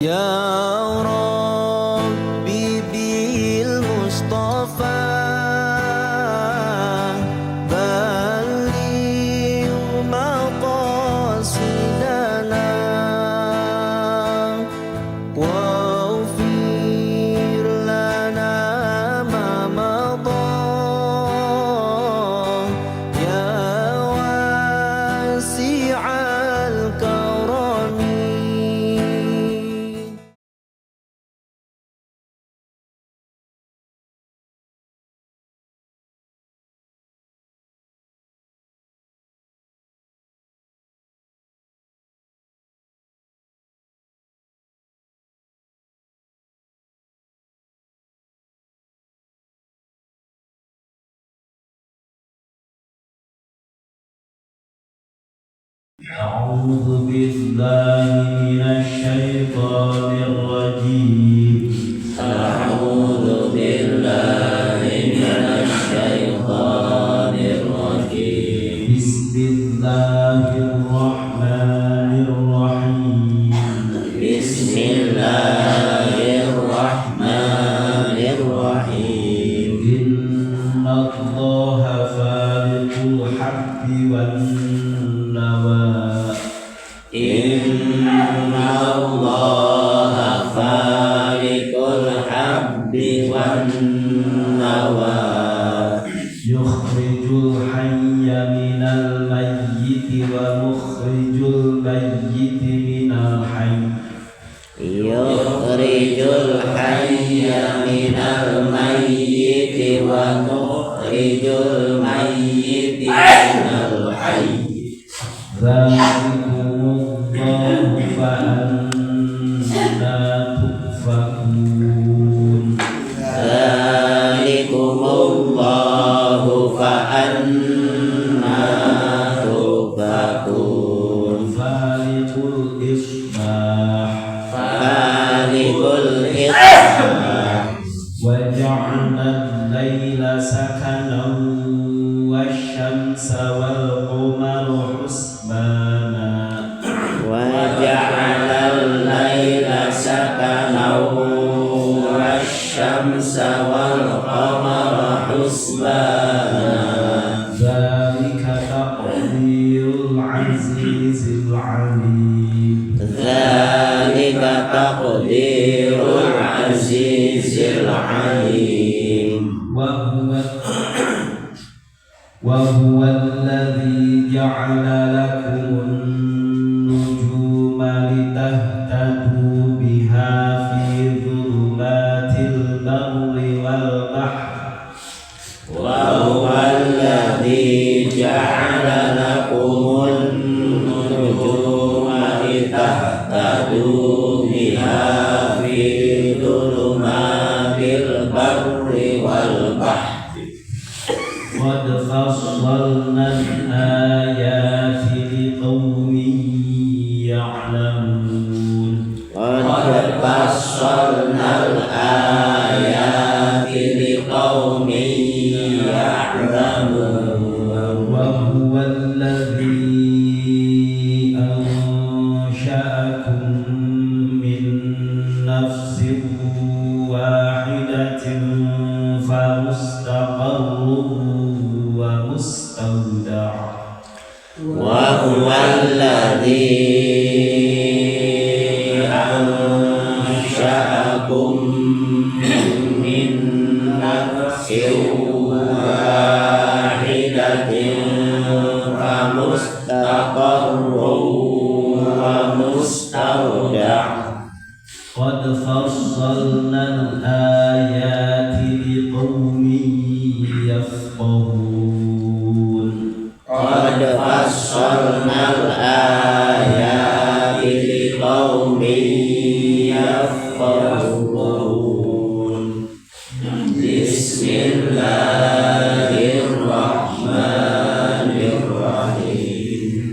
يا ربي بالمصطفى بلغ مقاصدنا واغفر لنا ما مضى يا واسع الكرم. أعوذ بالله من الشيطان الرجيم. أعوذ بالله من الشيطان الرجيم. بسم الله الرحمن الرحيم. بسم الله الرحمن الرحيم. إن الله فالق الحب والنوى. إن الله فالق الحب والنوى. يخرج الحي من الميت ومخرج الميت من الحي. يخرج الحي من الميت ومخرج الميت من الحي. ذلكم الله فأنا تؤفكون. ذلكم الله فأنا تؤفكون. فالق الإصباح فالق الإصباح وجعلنا الليل سكنا والشمس والقمر حسبانا. وجعل الليل سكنا والشمس والقمر حسبانا. ذلك تقدير العزيز العليم. ذلك تقدير العزيز العليم. وهو الذي جعل لكم النجوم لتهتدوا بها في ظلمات البر والبحر. وهو الذي جعل لكم النجوم لتهتدوا بها في ظلمات البر والبحر. قد فصلنا الآيات لقوم يعلمون. قد فصلنا الآيات لقوم يعلمون. وهو الذي أنشأكم من نفس واحدة فمستقر ومستودع. وهو الذي أنشأكم من نفس واحدة فمستقر ومستودع. قد فصلنا الآيات لقوم يفقهون. قد فصلنا الآيات لقوم يفقهون. بسم الله الرحمن الرحيم.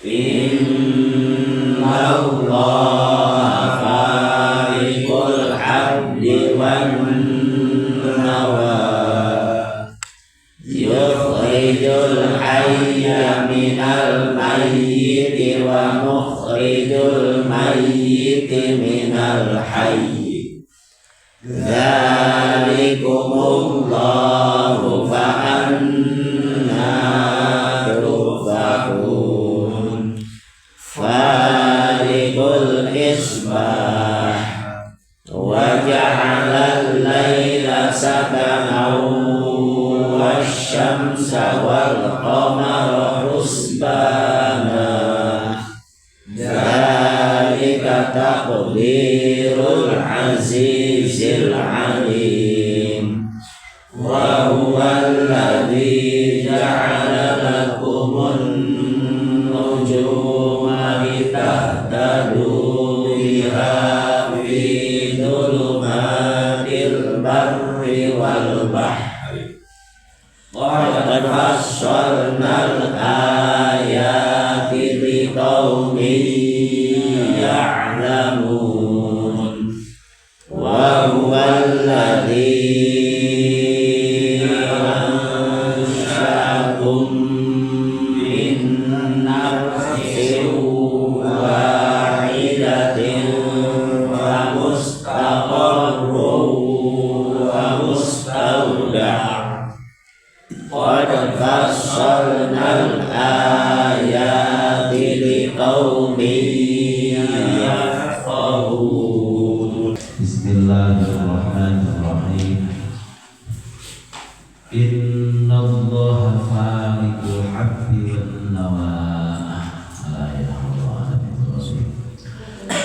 إن الله فالق الحب والنوى. يخرج الحي من الميت ومخرج الميت من minal hayy. Dzalikumullahu fa anna tufakun. Falikul isbah wa ja'alal laila sakanan wasyamsa wal qamara husbana. Dzalika taqdirul azizil alim. Wa huwal ladzi ja'ala lakumun nujuma litahtadu biha fi dhulumatil barri wal bahri. Qad fassalnal ayati liqaumin ya'lamun. Wa huwal ladzi ansha'akum min nafsin wahidatin wa mustaqarrun wa mustawda'. Qad fassalnal ayati liqaumin yafqahun. Bismillahirrahmanirrahim. Innallaha faliqul habbi wan nawaa. La ilaha illallah.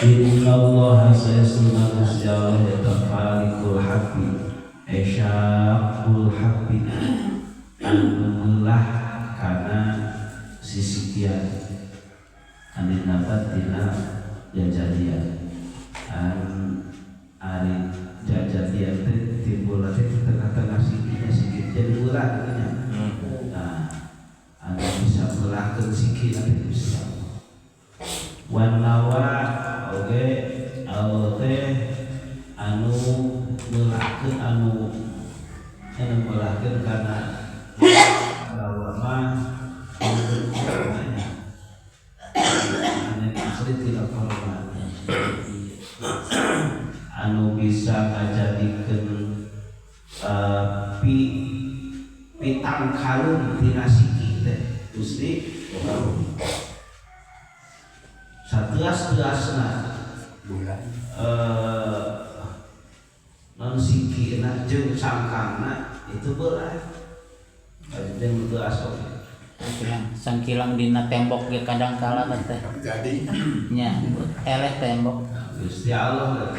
Innallaha sayasna Allah yatafaliqul habbi esyaqul habbi melah karena sisi kian anin nabat tina jajadian ari jajadian teh timbul nanti tengah-tengah sikinya sikit jadi ulah katanya. Nah, anda bisa melahkan sikit nanti bisa wanawa oke Allah teh anu melahkan anu melahkan karena lama namanya aneh asli tidak hormat anu bisa ngajadikeun pitang kalung tina siki teh Gusti sateas-teasna bulan non sikina jeung sangkangna itu berat. Jeung teu asok. Sangkilang dina tembok ge kadang kala teh. Jadi Nya, eleh tembok. Gusti Allah.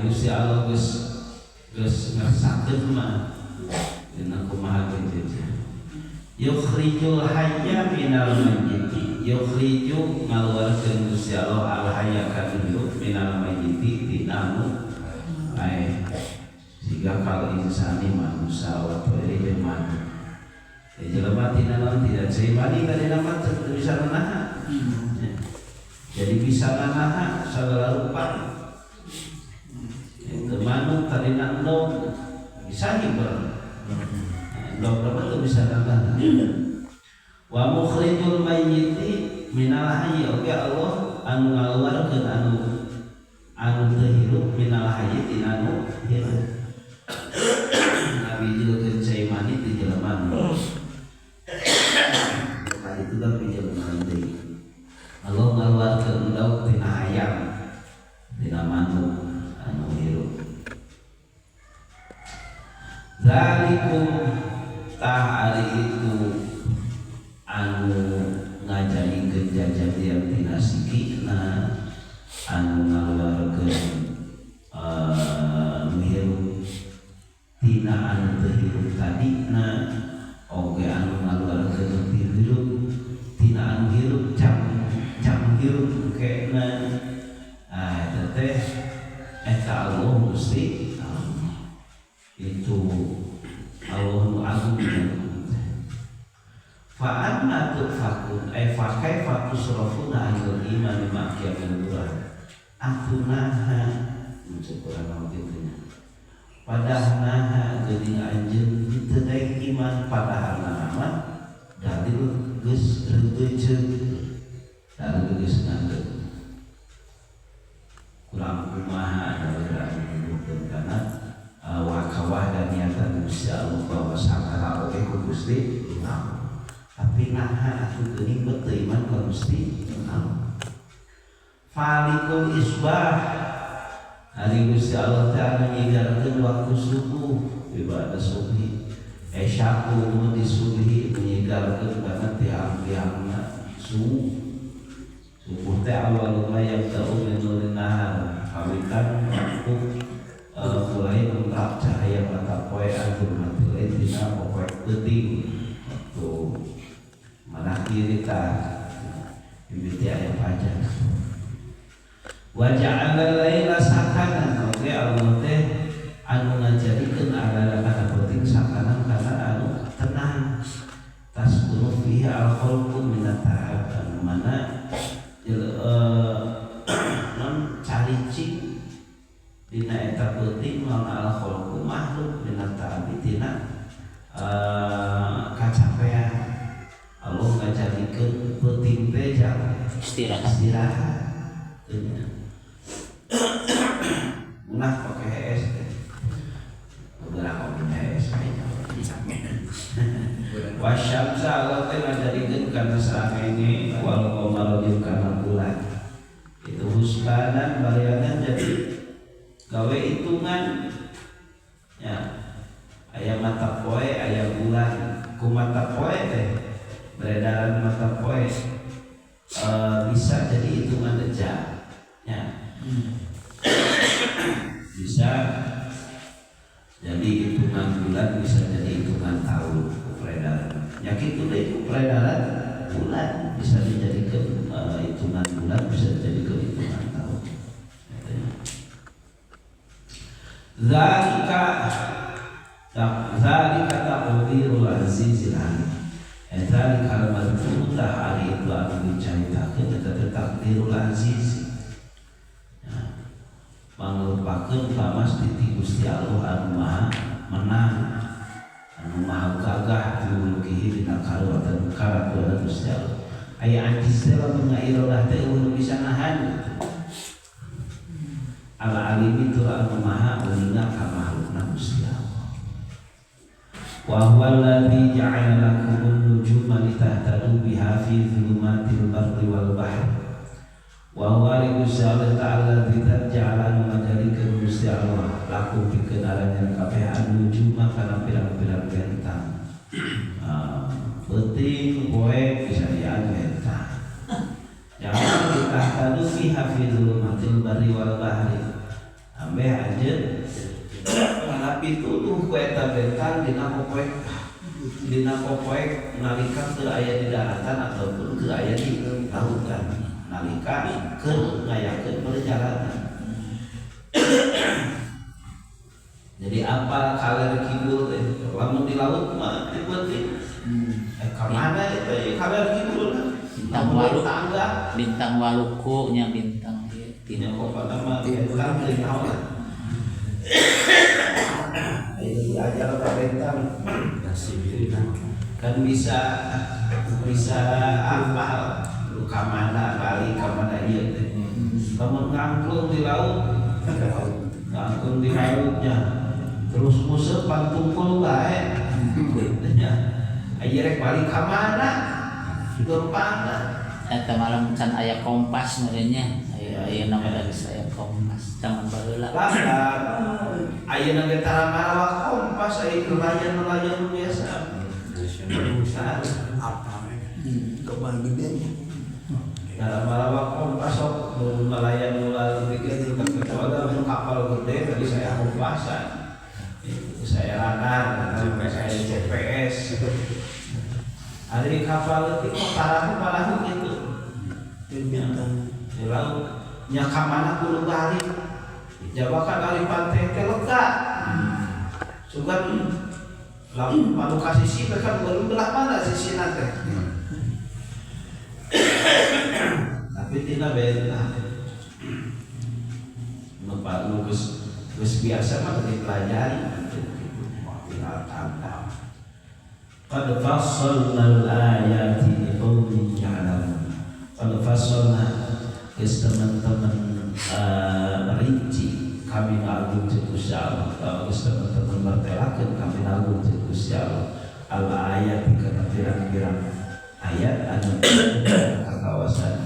Gusti Allah geus ngersakeun mah. Dina kumaha kitu. Yukhrijul hayya minal mayyit. Yukhriju ngaluarkeun Gusti Allah al hayya kana hidup minal mayyit tina nu jika kalau insani manusia waktu ini bermana jelema tina non tidak seimani tadi nama bisa menahan jadi bisa menahan segala rupa teman tadi nandong bisa hiber nandong berapa tuh bisa menahan wa mukhrijul mayyiti minal hayyi oke Allah anu ngaluarkeun anu teu hirup minal hayyi tina nu hirup. Nabi juga kecaimani di jelaman. Kali itu kan di jelaman deui. Allah ngaluarkeun daun tina hayam, tina manuk anu hirup. Zalikum ta'ari itu anu ngajadikeun jajadian tina sikina anu ngaluarkeun hirup tina anu teu hirup tadina oge anu ngaluarkeun hirup tina anu hirup jam hirup kena eta teh eta Allah Gusti itu Allah nu agung fa anna tufakun fa kaifa tusrafuna anil iman ma'qiya min atunaha mencukuran waktunya padahal naha geuning anjeun teu daek iman padahal nama dalil geus reuteung dalil geus ngandung ulang kumaha adalah menyebutkan karena wakawah dan niatan Gusti Allah bahwa sakana oge ku Gusti Allah. Tapi naha atuh geuning beut iman ka Gusti Allah. Falikul isbah hari Gusti Allah Ta'ala menyigarkan waktu subuh ibadah subuh esyaku di subuh menyigarkan karena tiang-tiangnya subuh teh awal yang tahu menurin nahar kawitan waktu mulai mentak cahaya mata poe agung mati lain dina poe penting tuh mana kiri ta ibiti ayam aja wajah laila sakanan oke Allah teh anu ngajadikeun alala kana penting sakanan kana anu tenang tasburu fiha al-khalqu min at-ta'ab anu mana non caricing dina eta penting lawan al-khalqu makhluk min at-ta'ab tina kacapean Allah ngajadikeun penting teh jangan istirahat nah pakai HS beberapa HS wasyamsa Allah teh ngajadikeun kana sareng wal qamar jeung kana bulan itu husbanan barianan jadi gawe hitungan ya aya mata poe aya bulan ku mata poe teh beredaran mata poe bisa jadi hitungan jam ya bisa jadi hitungan bulan bisa jadi hitungan tahun peredaran yakin itu peredaran bulan bisa dijadikan hitungan bulan bisa dijadikan hitungan tahun zalika taqdirul azizil alim zalika al-madhkurah hari itu anu dicaritakeun eta takdirul aziz manglupakeun pamas titi Gusti Allah anu maha menang anu maha gagah fi mulkihi dina karuatan karuatan Gusti Allah aya ajiz teh lamun ngairodah teh ulun bisa nahan ala alimi tu anu maha uninga ka makhlukna Gusti Allah wa huwa alladzi ja'ala lakumun nujuma litahtadu biha fi dhulumatil barri wal bahri wa huwa Gusti Allah Ta'ala tidak jalan menjadikan Gusti Allah laku pikeun aranjeun kabeh anu nujuma kana pirang-pirang bentang penting poe bisa diadu bentang jangan kita tadu fi hafizul matil bari wal bahri ambe anjeun kana pituduh ku eta bentang dina poe nalika teu aya di daratan ataupun teu aya di lautan nalika keur ngayakeun perjalanan jadi apa kaler kidul teh lamun di laut mah penting ka mana eta kaler kidul bintang waluku nya bintang tina kok nama bintang teh naon ayo belajar ka bintang kan bisa apa kamana kali kamana ieu teh lamun ngangklung di laut ngangklung di lautnya terus museup pantungkul bae nya aya rek balik kamana gampangna eta malam can aya kompas merenya aya nama dari saya kompas zaman baheula aya nang tara marawak kompas aya nelayan biasa apa kapal gedenya dalam marawak kompas sok nelayan mulai bikin kecuali kapal gede tadi saya kompasan saya radar saya GPS ada di kapal itu parahu gitu di laut nyaka mana kudu balik jawakan dari pantai teh lega sugan lalu palu kasih sih kan belum belah mana sisi nanti tapi tidak beda Bapak Lugus biasa mah dipelajari qad fassalna al-ayati liqaumin ya'lamun qad fassalna teman-teman Gusti teman bertelakeun kami nagun jeung Gusti Allah al ayat kana pirang-pirang ayat anu kawasan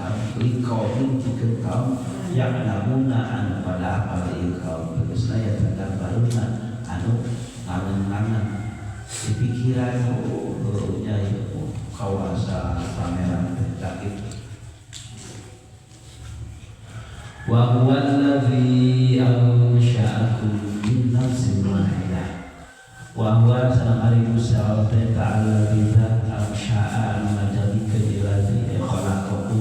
kaum pikeun kaum yang namuna anu pada apal ieu kaum tegasna ya tanda baruna anu ngangen-ngangen di pikiran nya ieu kawasan pameran teh wa huwa allazi ansha'akum min nafsin wahidah wa huwa sanamari Gusti Allah ta'ala bidzat ansha'a majadikeun ilazi khalaqakum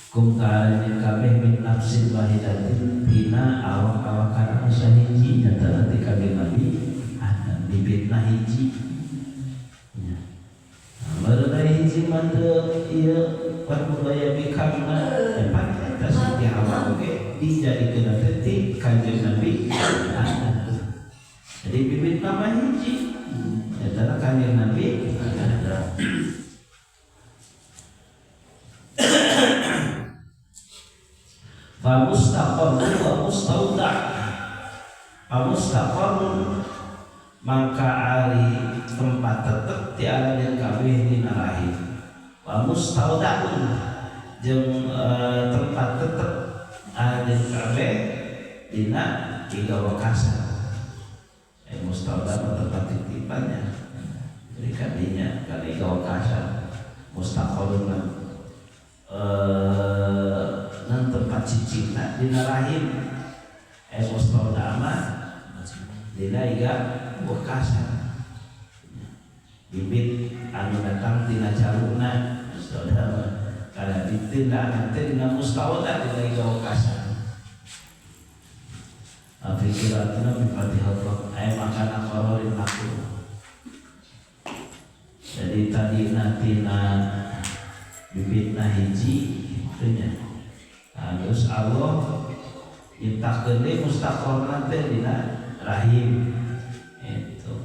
kum ta'ala kabeh min nafsin wahidatin tina awak-awakan sahiji nyata nanti kabeh nabi ada bibitna hiji nya marana hiji manteu ieu budaya bikamna empat atas di awal oke dijadikan nanti kanjeng Nabi jadi bibit nama hiji antara kanjeng Nabi ada fa mustaqar wa mustauda maka ari tempat tetep ti alayan kabeh dina rahim wa mustaudaun jeung tempat tetep ada kabeh dina tiga wakasan mustauda tempat titipannya jadi kadinya kali tiga wakasan mustaqarun nan tempat cicingna dina rahim mustauda mah dina tiga wakasan bibit anu datang tina jalurna saudara kada ditindak nanti dina mustauda dina tiga wakasan pikiranna bifatihah makana qararin aku jadi tadi nantina bibitna hiji itunya terus Allah nyiptakeun deui mustaqarna teh dina rahim itu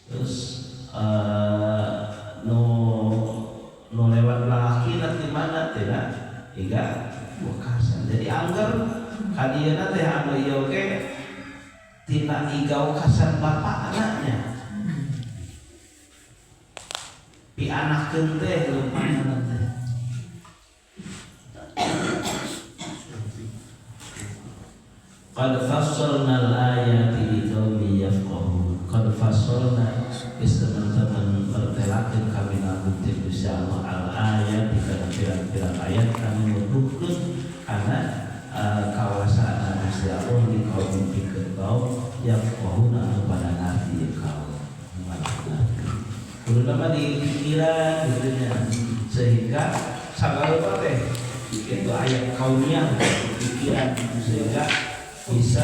terus nu lewat laki nanti mana tidak tiga wakasan jadi anggar kadieuna teh anu ieu oge tina iga wakasan bapak anaknya pianahkeun teh lumayan teh qad fassalna al-ayati liqaumin yafqahun qad fassalna teman-teman bertelakeun kami ngabukti Gusti Allah al-ayat dikana pirang-pirang ayat kami nuduhkeun kana kawasan Gusti Allah di kaum pikeun kaum yafqahun anu pada ngarti kaum kudu nama di pikiran gitu nya sehingga sagala teh itu ayat kaumiyah pikiran sehingga bisa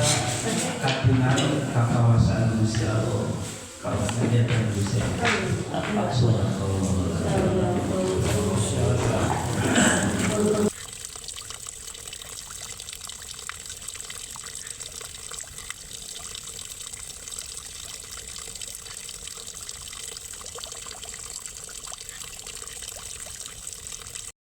katingali ka kawasan Gusti Allah kalau kegiatan Gusti Allah.